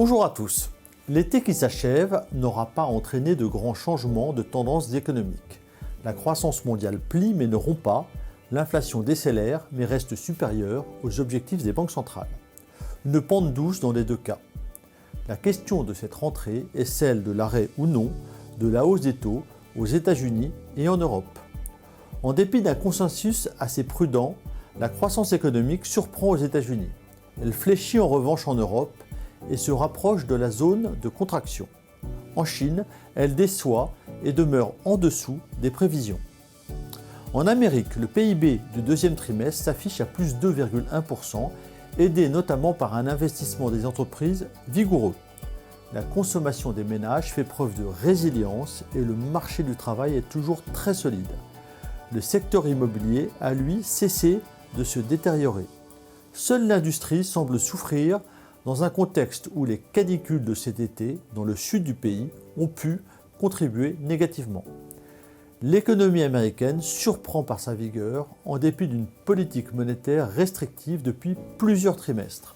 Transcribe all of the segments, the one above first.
Bonjour à tous. L'été qui s'achève n'aura pas entraîné de grands changements de tendance économique. La croissance mondiale plie mais ne rompt pas, l'inflation décélère mais reste supérieure aux objectifs des banques centrales. Une pente douce dans les deux cas. La question de cette rentrée est celle de l'arrêt ou non de la hausse des taux aux États-Unis et en Europe. En dépit d'un consensus assez prudent, la croissance économique surprend aux États-Unis. Elle fléchit en revanche en Europe et se rapproche de la zone de contraction. En Chine, elle déçoit et demeure en dessous des prévisions. En Amérique, le PIB du deuxième trimestre s'affiche à plus 2,1%, aidé notamment par un investissement des entreprises vigoureux. La consommation des ménages fait preuve de résilience et le marché du travail est toujours très solide. Le secteur immobilier a lui cessé de se détériorer. Seule l'industrie semble souffrir dans un contexte où les canicules de cet été dans le sud du pays ont pu contribuer négativement. L'économie américaine surprend par sa vigueur en dépit d'une politique monétaire restrictive depuis plusieurs trimestres.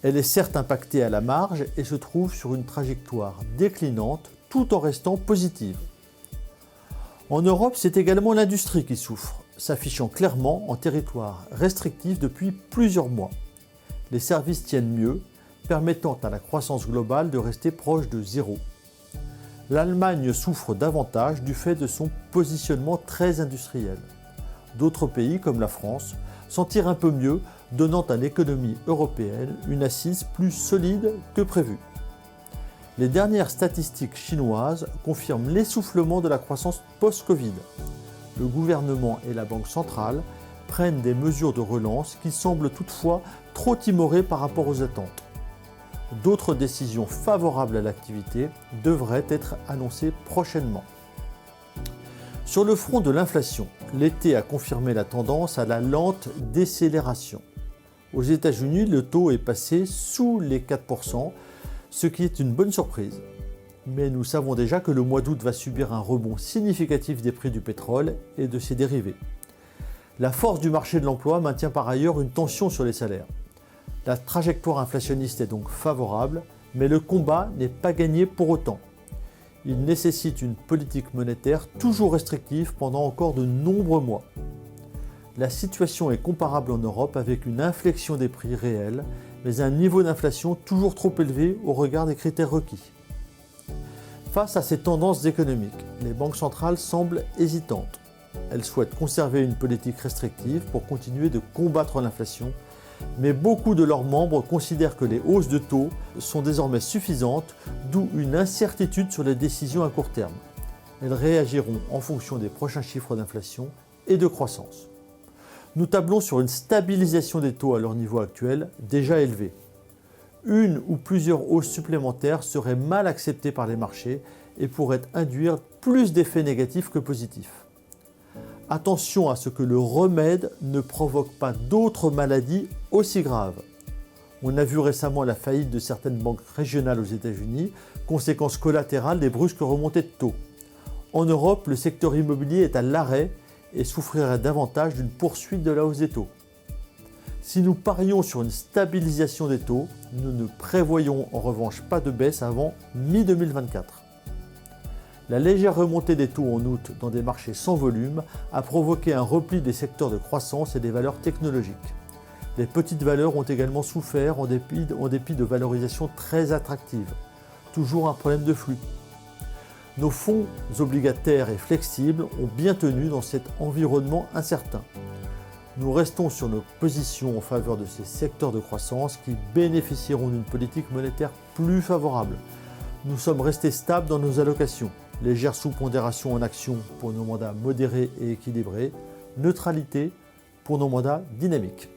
Elle est certes impactée à la marge et se trouve sur une trajectoire déclinante tout en restant positive. En Europe, c'est également l'industrie qui souffre, s'affichant clairement en territoire restrictif depuis plusieurs mois. Les services tiennent mieux, permettant à la croissance globale de rester proche de zéro. L'Allemagne souffre davantage du fait de son positionnement très industriel. D'autres pays, comme la France, s'en tirent un peu mieux, donnant à l'économie européenne une assise plus solide que prévu. Les dernières statistiques chinoises confirment l'essoufflement de la croissance post-Covid. Le gouvernement et la Banque centrale prennent des mesures de relance qui semblent toutefois trop timorées par rapport aux attentes. D'autres décisions favorables à l'activité devraient être annoncées prochainement. Sur le front de l'inflation, l'été a confirmé la tendance à la lente décélération. Aux États-Unis, le taux est passé sous les 4%, ce qui est une bonne surprise. Mais nous savons déjà que le mois d'août va subir un rebond significatif des prix du pétrole et de ses dérivés. La force du marché de l'emploi maintient par ailleurs une tension sur les salaires. La trajectoire inflationniste est donc favorable, mais le combat n'est pas gagné pour autant. Il nécessite une politique monétaire toujours restrictive pendant encore de nombreux mois. La situation est comparable en Europe avec une inflexion des prix réels, mais un niveau d'inflation toujours trop élevé au regard des critères requis. Face à ces tendances économiques, les banques centrales semblent hésitantes. Elles souhaitent conserver une politique restrictive pour continuer de combattre l'inflation, mais beaucoup de leurs membres considèrent que les hausses de taux sont désormais suffisantes, d'où une incertitude sur les décisions à court terme. Elles réagiront en fonction des prochains chiffres d'inflation et de croissance. Nous tablons sur une stabilisation des taux à leur niveau actuel, déjà élevé. Une ou plusieurs hausses supplémentaires seraient mal acceptées par les marchés et pourraient induire plus d'effets négatifs que positifs. Attention à ce que le remède ne provoque pas d'autres maladies aussi graves. On a vu récemment la faillite de certaines banques régionales aux États-Unis, conséquence collatérale des brusques remontées de taux. En Europe, le secteur immobilier est à l'arrêt et souffrirait davantage d'une poursuite de la hausse des taux. Si nous parions sur une stabilisation des taux, nous ne prévoyons en revanche pas de baisse avant mi-2024. La légère remontée des taux en août dans des marchés sans volume a provoqué un repli des secteurs de croissance et des valeurs technologiques. Les petites valeurs ont également souffert en dépit de valorisations très attractives. Toujours un problème de flux. Nos fonds obligataires et flexibles ont bien tenu dans cet environnement incertain. Nous restons sur nos positions en faveur de ces secteurs de croissance qui bénéficieront d'une politique monétaire plus favorable. Nous sommes restés stables dans nos allocations. Légère sous-pondération en actions pour nos mandats modérés et équilibrés. Neutralité pour nos mandats dynamiques.